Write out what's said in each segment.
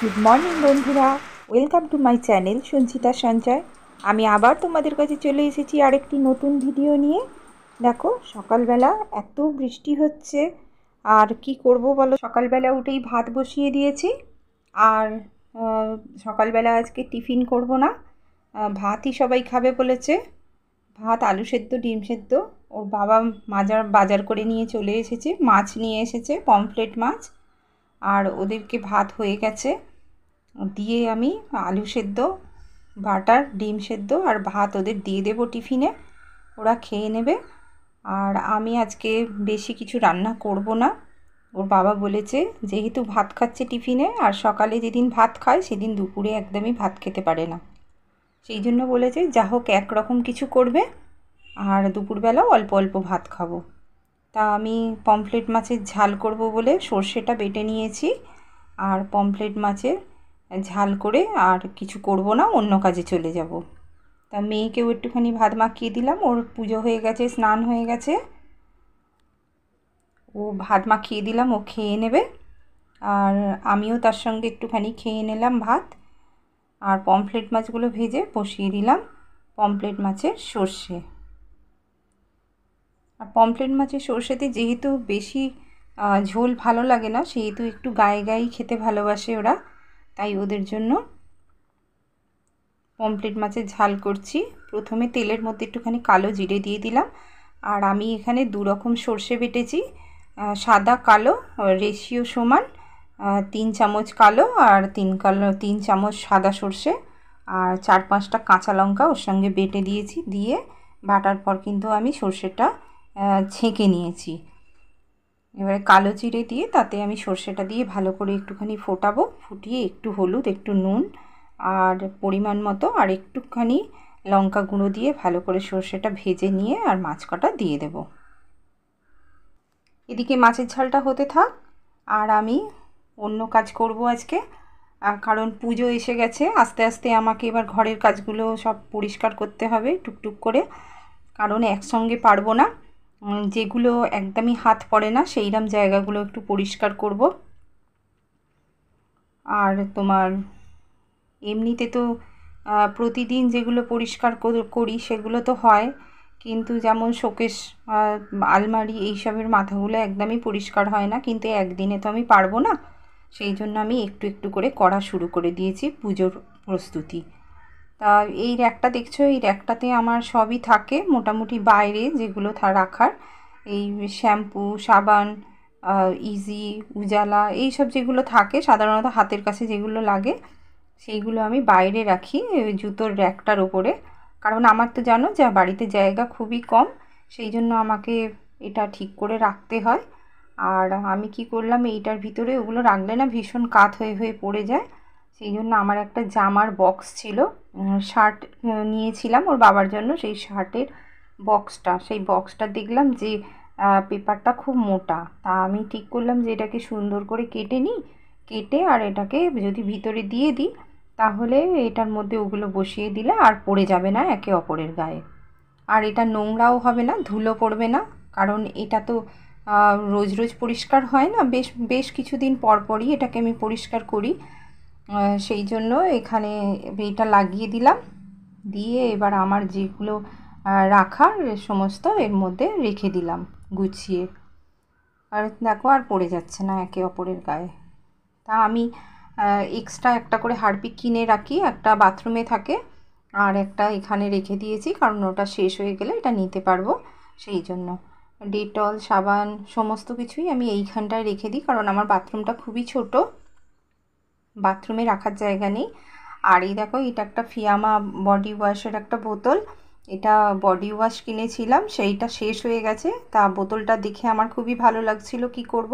Good morning বন্ধুরা, welcome to my channel Sanchita সঞ্চয়। আমি আবার তোমাদের কাছে চলে এসেছি আরেকটি নতুন ভিডিও নিয়ে। দেখো, সকালবেলা এত বৃষ্টি হচ্ছে, আর কি করব বলো। সকালবেলা উঠেই ভাত বসিয়ে দিয়েছি। আর সকালবেলা আজকে টিফিন করব না, ভাতই সবাই খাবে বলেছে। ভাত, আলু সেদ্ধ, ডিম সেদ্ধ। ওর বাবা বাজার করে নিয়ে চলে এসেছে, মাছ নিয়ে এসেছে, পমফ্রেট মাছ। আর ওদেরকে ভাত হয়ে গেছে, দিয়ে আমি আলু সেদ্ধ, বাটার, ডিম সেদ্ধ আর ভাত ওদের দিয়ে দেবো টিফিনে। ওরা খেয়ে নেবে। আর আমি আজকে বেশি কিছু রান্না করব না। ওর বাবা বলেছে যেহেতু ভাত খাচ্ছে টিফিনে, আর সকালে যেদিন ভাত খায় সেদিন দুপুরে একদমই ভাত খেতে পারে না, সেই জন্য বলেছে যা হোক একরকম কিছু করবে, আর দুপুরবেলাও অল্প অল্প ভাত খাবো। তা আমি পমফ্রেট মাছের ঝাল করব বলে সর্ষেটা বেটে নিয়েছি, আর পমফ্রেট মাছের ঝাল করে আর কিছু করব না, অন্য কাজে চলে যাব। তা মেয়েকেও একটুখানি ভাত মাখিয়ে দিলাম, ওর পুজো হয়ে গেছে, স্নান হয়ে গেছে, ও ভাত মাখিয়ে দিলাম, ও খেয়ে নেবে। আর আমিও তার সঙ্গে একটুখানি খেয়ে নিলাম ভাত। আর পমফ্রেট মাছগুলো ভেজে বসিয়ে দিলাম পমফ্রেট মাছের সর্ষে। আর পমফ্রেট মাছের সর্ষেতে যেহেতু বেশি ঝোল ভালো লাগে না, সেহেতু একটু গায়ে গায়েই খেতে ভালোবাসে ওরা, তাই ওদের জন্য পমফ্রেট মাছের ঝাল করছি। প্রথমে তেলের মধ্যে একটুখানি কালো জিরে দিয়ে দিলাম। আর আমি এখানে দু রকম সর্ষে বেটেছি, সাদা কালো রেশিও সমান, 3 চামচ কালো আর 3 চামচ সাদা সর্ষে, আর 4-5টা কাঁচা লঙ্কা ওর সঙ্গে বেটে দিয়েছি। দিয়ে বাটার পর কিন্তু আমি সর্ষেটা ছেঁকে নিয়েছি। এবারে কালো জিরে দিয়ে তাতে আমি সর্ষেটা দিয়ে ভালো করে একটুখানি ফোটাবো, ফুটিয়ে একটু হলুদ, একটু নুন আর পরিমাণ মতো আর একটুখানি লঙ্কা গুঁড়ো দিয়ে ভালো করে সর্ষেটা ভেজে নিয়ে আর মাছ কটা দিয়ে দেব। এদিকে মাছের ঝালটা হতে থাক, আর আমি অন্য কাজ করব আজকে। কারণ পুজো এসে গেছে, আস্তে আস্তে আমাকে এবার ঘরের কাজগুলো সব পরিষ্কার করতে হবে টুকটুক করে, কারণ একসঙ্গে পারবো না। যেগুলো একদমই হাত পড়ে না সেইরকম জায়গাগুলো একটু পরিষ্কার করব। আর তোমার এমনিতে তো প্রতিদিন যেগুলো পরিষ্কার করি সেগুলো তো হয়, কিন্তু যেমন শোকেস, আলমারি, এইসবের মাথাগুলো একদমই পরিষ্কার হয় না, কিন্তু একদিনে তো আমি পারবো না। সেই জন্য আমি একটু একটু করে করা শুরু করে দিয়েছি পুজোর প্রস্তুতি। তা এই র্যাকটা দেখছো, এই র্যাকটাতে আমার সবই থাকে মোটামুটি, বাইরে যেগুলো রাখার, এই শ্যাম্পু, সাবান, ইজি, উজালা, এইসব যেগুলো থাকে সাধারণত হাতের কাছে যেগুলো লাগে, সেইগুলো আমি বাইরে রাখি জুতোর র্যাকটার ওপরে। কারণ আমার তো জানো যা বাড়িতে জায়গা খুবই কম, সেই জন্য আমাকে এটা ঠিক করে রাখতে হয়। আর আমি কি করলাম, এইটার ভিতরে ওগুলো রাখলে না ভীষণ কাত হয়ে হয়ে পড়ে যায়, সেই জন্য আমার একটা জামার বক্স ছিল, শার্ট নিয়েছিলাম ওর বাবার জন্য, সেই শার্টের বক্সটা, সেই বক্সটা দেখলাম যে পেপারটা খুব মোটা। তা আমি ঠিক করলাম যে এটাকে সুন্দর করে কেটে নিই, কেটে আর এটাকে যদি ভিতরে দিয়ে দিই, তাহলে এটার মধ্যে ওগুলো বসিয়ে দিলে আর পড়ে যাবে না একে অপরের গায়ে। আর এটা নোংরাও হবে না, ধুলো পড়বে না, কারণ এটা তো রোজ রোজ পরিষ্কার হয় না, বেশ বেশ কিছুদিন পর পরই এটাকে আমি পরিষ্কার করি। সেই জন্য এখানে এটা লাগিয়ে দিলাম, দিয়ে এবার আমার যেগুলো রাখার সমস্ত এর মধ্যে রেখে দিলাম গুছিয়ে। আর দেখো আর পড়ে যাচ্ছে না একে অপরের গায়ে। তা আমি এক্সট্রা একটা করে হারপিক কিনে রাখি, একটা বাথরুমে থাকে আর একটা এখানে রেখে দিয়েছি, কারণ ওটা শেষ হয়ে গেলে এটা নিতে পারবো, সেই জন্য। ডেটল, সাবান, সমস্ত কিছুই আমি এইখানটায় রেখে দিই, কারণ আমার বাথরুমটা খুবই ছোট, বাথরুমে রাখার জায়গা নেই। আর এই দেখো, এটা একটা ফিয়ামা বডি ওয়াশের একটা বোতল, এটা বডি ওয়াশ কিনেছিলাম, সেইটা শেষ হয়ে গেছে। তা বোতলটা দেখে আমার খুবই ভালো লাগছিল, কি করব,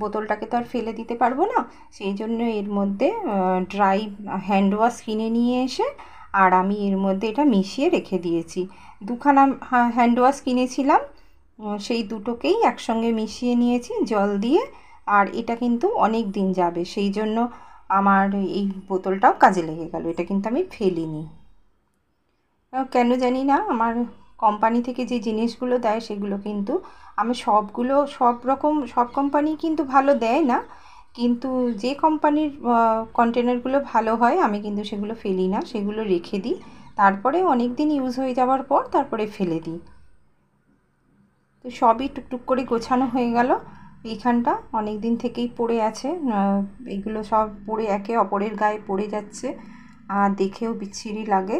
বোতলটাকে তো আর ফেলে দিতে পারবো না, সেই জন্য এর মধ্যে ড্রাই হ্যান্ড ওয়াশ কিনে নিয়ে এসে আর আমি এর মধ্যে এটা মিশিয়ে রেখে দিয়েছি। দুখানা হ্যান্ড ওয়াশ কিনেছিলাম, সেই দুটোকেই একসঙ্গে মিশিয়ে নিয়েছি জল দিয়ে। আর এটা কিন্তু অনেক দিন যাবে, সেই জন্য আমার এই বোতলটাও কাজে লেগে গেল, এটা কিন্তু আমি ফেলিনি। কেন জানি না, আমার কোম্পানি থেকে যে জিনিসগুলো দেয় সেগুলো কিন্তু আমি সব কোম্পানি কিন্তু ভালো দেয় না, কিন্তু যে কোম্পানির কন্টেনারগুলো ভালো হয় আমি কিন্তু সেগুলো ফেলি না, সেগুলো রেখে দিই। তারপরে অনেক দিন ইউজ হয়ে যাওয়ার পর তারপরে ফেলে দিই। তো সবই টুকটুক করে গোছানো হয়ে গেল। এইখানটা অনেক দিন থেকেই পড়ে আছে, এইগুলো সব পড়ে একে অপরের গায়ে পড়ে যাচ্ছে, আর দেখেও বিচ্ছিরি লাগে।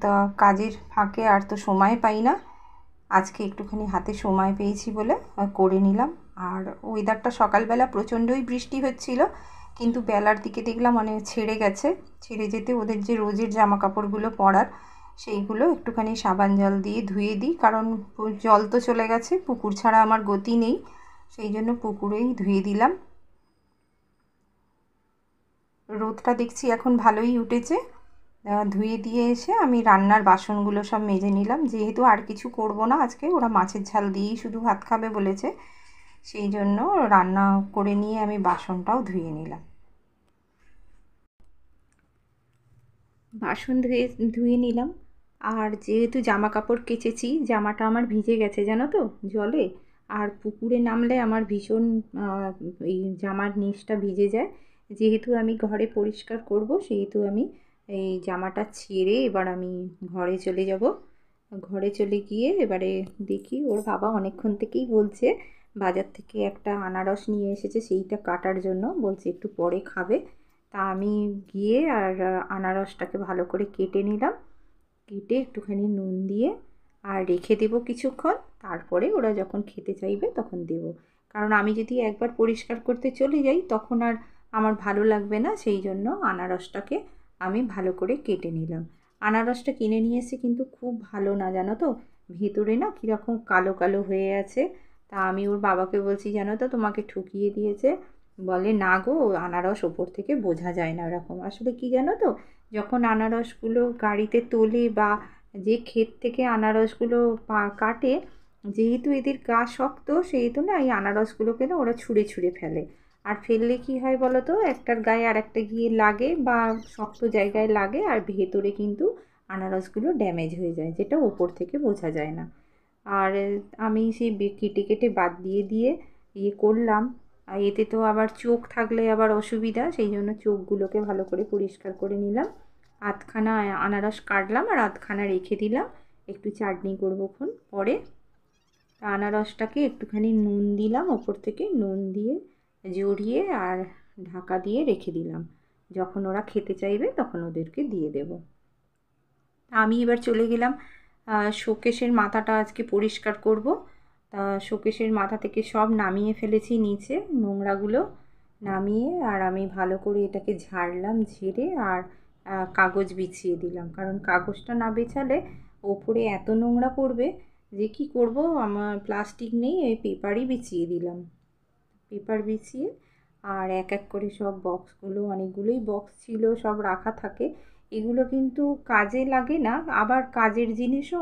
তা কাজের ফাঁকে আর তো সময় পাই না, আজকে একটুখানি হাতে সময় পেয়েছি বলে করে নিলাম। আর ওয়েদারটা সকালবেলা প্রচণ্ডই বৃষ্টি হচ্ছিল, কিন্তু বেলার দিকে দেখলাম ছেড়ে গেছে। ছেড়ে যেতে ওদের যে রোজের জামা কাপড়গুলো পরার, সেইগুলো একটুখানি সাবান জল দিয়ে ধুয়ে দিই, কারণ জল তো চলে গেছে, পুকুর ছাড়া আমার গতি নেই, সেই জন্য পুকুরেই ধুয়ে দিলাম। রোদটা দেখছি এখন ভালোই উঠেছে। ধুয়ে দিয়ে এসে আমি রান্নার বাসনগুলো সব মেজে নিলাম, যেহেতু আর কিছু করব না আজকে, ওরা মাছের ঝাল দিয়েই শুধু ভাত খাবে বলেছে, সেই জন্য রান্না করে নিয়ে আমি বাসনটাও ধুয়ে নিলাম। বাসন ধুয়ে নিলাম। আর যেহেতু জামা কাপড় কেচেছি, জামাটা আমার ভিজে গেছে জানো তো জলে। আর পুকুরে নামলে আমার ভীষণ এই জামার নিচটা ভিজে যায়। যেহেতু আমি ঘরে পরিষ্কার করব, সেহেতু আমি এই জামাটা ছেড়ে এবার আমি ঘরে চলে যাব। ঘরে চলে গিয়ে এবারে দেখি, ওর বাবা অনেকক্ষণ থেকেই বলছে বাজার থেকে একটা আনারস নিয়ে এসেছে, সেইটা কাটার জন্য বলছে একটু পরে খাবে। তা আমি গিয়ে আর আনারসটাকে ভালো করে কেটে নিলাম, কেটে একটুখানি নুন দিয়ে আর রেখে দেবো কিছুক্ষণ, তারপরে ওরা যখন খেতে চাইবে তখন দেব। কারণ আমি যদি একবার পরিষ্কার করতে চলে যাই তখন আর আমার ভালো লাগবে না, সেই জন্য আনারসটাকে আমি ভালো করে কেটে নিলাম। আনারসটা কিনে নিয়ে এসে কিন্তু খুব ভালো না জানো তো, ভেতরে না কীরকম কালো কালো হয়ে আছে। তা আমি ওর বাবাকে বলছি, জানো তো তোমাকে ঠকিয়ে দিয়েছে। বলে না গো, আনারস ওপর থেকে বোঝা যায় না এরকম। আসলে কি জানো তো, যখন আনারসগুলো গাড়িতে তোলে বা যে ক্ষেত থেকে আনারসগুলো কাটে, যেহেতু এদের গা শক্ত, সেহেতু না এই আনারসগুলোকে না ওরা ছুঁড়ে ছুঁড়ে ফেলে। আর ফেললে কি হয় বলো তো, একটার গায়ে আর একটা গিয়ে লাগে বা শক্ত জায়গায় লাগে, আর ভেতরে কিন্তু আনারসগুলো ড্যামেজ হয়ে যায়, যেটা ওপর থেকে বোঝা যায় না। আর আমি সেই কেটে কেটে বাদ দিয়ে দিয়ে ইয়ে করলাম। আর এতে তো আবার চোখ থাকলে আবার অসুবিধা, সেই জন্য চোখগুলোকে ভালো করে পরিষ্কার করে নিলাম। আধখানা আনারস কাটলাম আর আধখানা রেখে দিলাম, একটু চাটনি করবোক্ষণ পরে। আনারসটাকে একটুখানি নুন দিলাম ওপর থেকে, নুন দিয়ে জড়িয়ে আর ঢাকা দিয়ে রেখে দিলাম, যখন ওরা খেতে চাইবে তখন ওদেরকে দিয়ে দেব। আমি এবার চলে গেলাম শোকেসের মাথাটা আজকে পরিষ্কার করব। তা শোকেসের মাথা থেকে সব নামিয়ে ফেলেছি নিচে নোংরাগুলো, নামিয়ে আর আমি ভালো করে এটাকে ঝাড়লাম, ঝেড়ে আর কাগজ বিছিয়ে দিলাম, কারণ কাগজটা না বেছালে ওপরে এত নোংরা পড়বে যে কী করব। আমার প্লাস্টিক নেই, এই পেপারই বিছিয়ে দিলাম। পেপার বিছিয়ে আর এক এক করে সব বক্সগুলো, অনেকগুলোই বক্স ছিল, সব রাখা থাকে। এগুলো কিন্তু কাজে লাগে না, আবার কাজের জিনিসও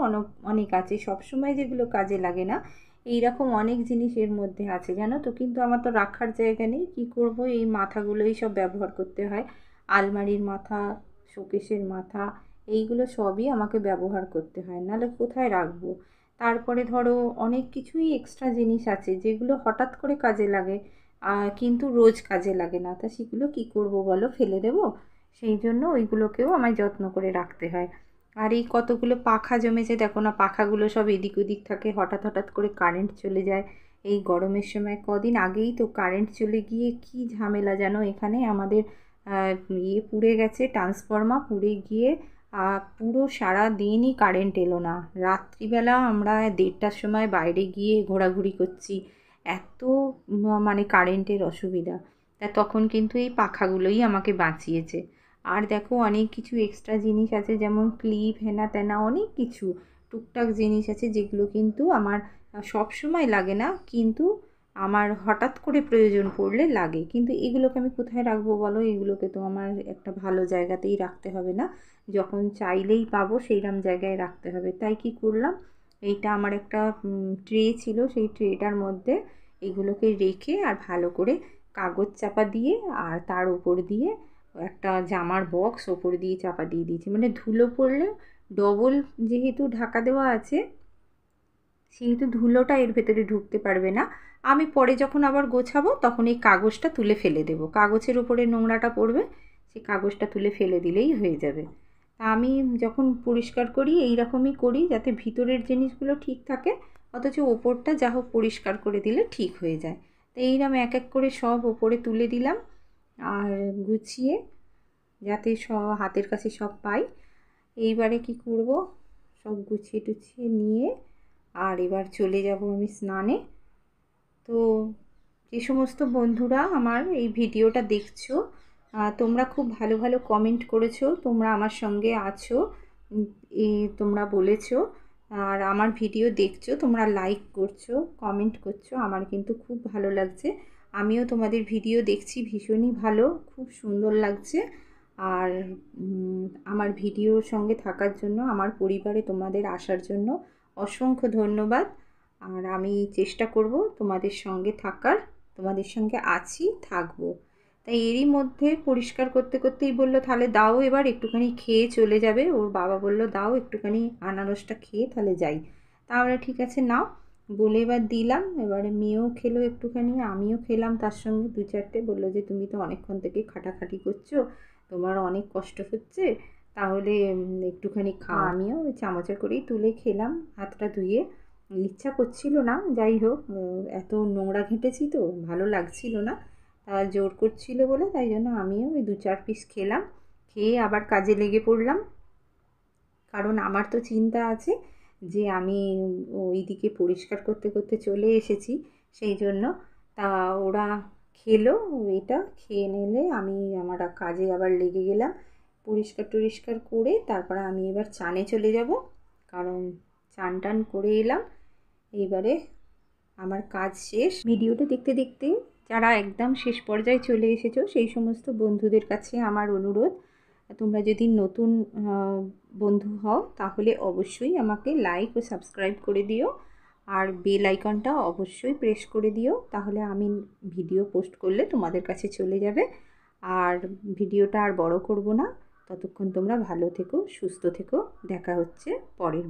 অনেক আছে, সবসময় যেগুলো কাজে লাগে না এই রকম অনেক জিনিস এর মধ্যে আছে জানো তো। কিন্তু আমার তো রাখার জায়গা নেই, কী করব, এই মাথাগুলোই সব ব্যবহার করতে হয়। আলমারির মাথা, শোকেসের মাথা, এইগুলো সবই আমাকে ব্যবহার করতে হয়, নাহলে কোথায় রাখবো। তারপরে ধরো অনেক কিছুই এক্সট্রা জিনিস আছে যেগুলো হঠাৎ করে কাজে লাগে, কিন্তু রোজ কাজে লাগে না। তা সেগুলো কী করব বলো, ফেলে দেবো? সেই জন্য ওইগুলোকেও আমায় যত্ন করে রাখতে হয়। আর এই কতগুলো পাখা জমেছে দেখো না, পাখাগুলো সব এদিক ওদিক থাকে, হঠাৎ হঠাৎ করে কারেন্ট চলে যায়। এই গরমের সময় কদিন আগেই তো কারেন্ট চলে গিয়ে কি ঝামেলা জানো, এখানে আমাদের ইয়ে পুড়ে গেছে, ট্রান্সফর্মার পুড়ে গিয়ে পুরো সারা দিনই কারেন্ট এলো না। রাত্রিবেলা আমরা 1:30টার সময় বাইরে গিয়ে ঘোরাঘুরি করছি, এত মানে কারেন্টের অসুবিধা। তা তখন কিন্তু এই পাখাগুলোই আমাকে বাঁচিয়েছে। আর দেখো অনেক কিছু এক্সট্রা জিনিস আছে, যেমন ক্লিপ, হেনা তেনা অনেক কিছু টুকটাক জিনিস আছে যেগুলো কিন্তু আমার সব সময় লাগে না, কিন্তু আমার হঠাৎ করে প্রয়োজন পড়লে লাগে। কিন্তু এগুলোকে আমি কোথায় রাখবো বলো, এগুলোকে তো আমার একটা ভালো জায়গাতেই রাখতে হবে না, যখন চাইলেই পাবো সেইরকম জায়গায় রাখতে হবে। তাই কি করলাম, এইটা আমার একটা ট্রে ছিল, সেই ট্রেটার মধ্যে এগুলোকে রেখে আর ভালো করে কাগজ চাপা দিয়ে আর তার উপর দিয়ে একটা জামার বক্স ওপর দিয়ে চাপা দিয়ে দিয়েছি, মানে ধুলো পড়লে ডবল যেহেতু ঢাকা দেওয়া আছে, সেহেতু ধুলোটা এর ভেতরে ঢুকতে পারবে না। আমি পরে যখন আবার গোছাবো তখন এই কাগজটা তুলে ফেলে দেবো, কাগজের উপরে নোংরাটা পড়বে, সেই কাগজটা তুলে ফেলে দিলেই হয়ে যাবে। তা আমি যখন পরিষ্কার করি এই রকমই করি, যাতে ভিতরের জিনিসগুলো ঠিক থাকে অথচ ওপরটা যা হোক পরিষ্কার করে দিলে ঠিক হয়ে যায়। তো এইরকম এক এক করে সব ওপরে তুলে দিলাম আর গুছিয়ে, যাতে সব হাতের কাছে সব পাই। এইবারে কি করব, সব গুছিয়ে টুছিয়ে নিয়ে আর এবার চলে যাব আমি স্নানে। তো যে সমস্ত বন্ধুরা আমার এই ভিডিওটা দেখছো, তোমরা খুব ভালো ভালো কমেন্ট করেছো, তোমরা আমার সঙ্গে আছো, তোমরা বলেছো, আর আমার ভিডিও দেখছো, তোমরা লাইক করছো, কমেন্ট করছো, আমার কিন্তু খুব ভালো লাগছে। আমিও তোমাদের ভিডিও দেখছি, ভীষণই ভালো, খুব সুন্দর লাগছে। আর আমার ভিডিওর সঙ্গে থাকার জন্য, আমার পরিবারে তোমাদের আসার জন্য অসংখ্য ধন্যবাদ। আর আমি চেষ্টা করব তোমাদের সঙ্গে থাকার, তোমাদের সঙ্গে আছি, থাকবো। তাই এরই মধ্যে পরিষ্কার করতে করতেই বললো তাহলে দাও এবার একটুখানি খেয়ে চলে যাবে, ওর বাবা বললো দাও একটুখানি আনারসটা খেয়ে তাহলে যাই। তাহলে ঠিক আছে নাও বলে এবার দিলাম। এবারে মেয়েও খেলো একটুখানি, আমিও খেলাম তার সঙ্গে 2-4টে। বললো যে তুমি তো অনেকক্ষণ থেকে খাটাখাটি করছো, তোমার অনেক কষ্ট হচ্ছে, তাহলে একটুখানি খাও। আমিও ওই চামচে করেই তুলে খেলাম, হাতটা ধুয়ে। ইচ্ছা করছিল না, যাই হোক এত নোংরা ঘেঁটেছি তো ভালো লাগছিল না, তা জোর করছিল বলে তাই জন্য আমিও ওই 2-4 পিস খেলাম। খেয়ে আবার কাজে লেগে পড়লাম, কারণ আমার তো চিন্তা আছে যে আমি ওইদিকে পরিষ্কার করতে করতে চলে এসেছি, সেই জন্য। তা ওরা খেলো, এটা খেয়ে নিলে আমি আমার কাজে আবার লেগে গেলাম। পরিষ্কার টরিষ্কার করে তারপরে আমি এবার চানে চলে যাব, কারণ চান টান করে এলাম। এইবারে আমার কাজ শেষ। ভিডিওটা দেখতে দেখতে যারা একদম শেষ পর্যায়ে চলে এসেছো সেই সমস্ত বন্ধুদের কাছে আমার অনুরোধ, তোমরা যদি নতুন বন্ধু হও তাহলে অবশ্যই আমাকে লাইক ও সাবস্ক্রাইব করে দিও, আর বেল আইকনটা অবশ্যই প্রেস করে দিও, তাহলে আমি ভিডিও পোস্ট করলে তোমাদের কাছে চলে যাবে। আর ভিডিওটা আর বড় করব না, ততক্ষণ তোমরা ভালো থেকো, সুস্থ থেকো, দেখা হচ্ছে পরের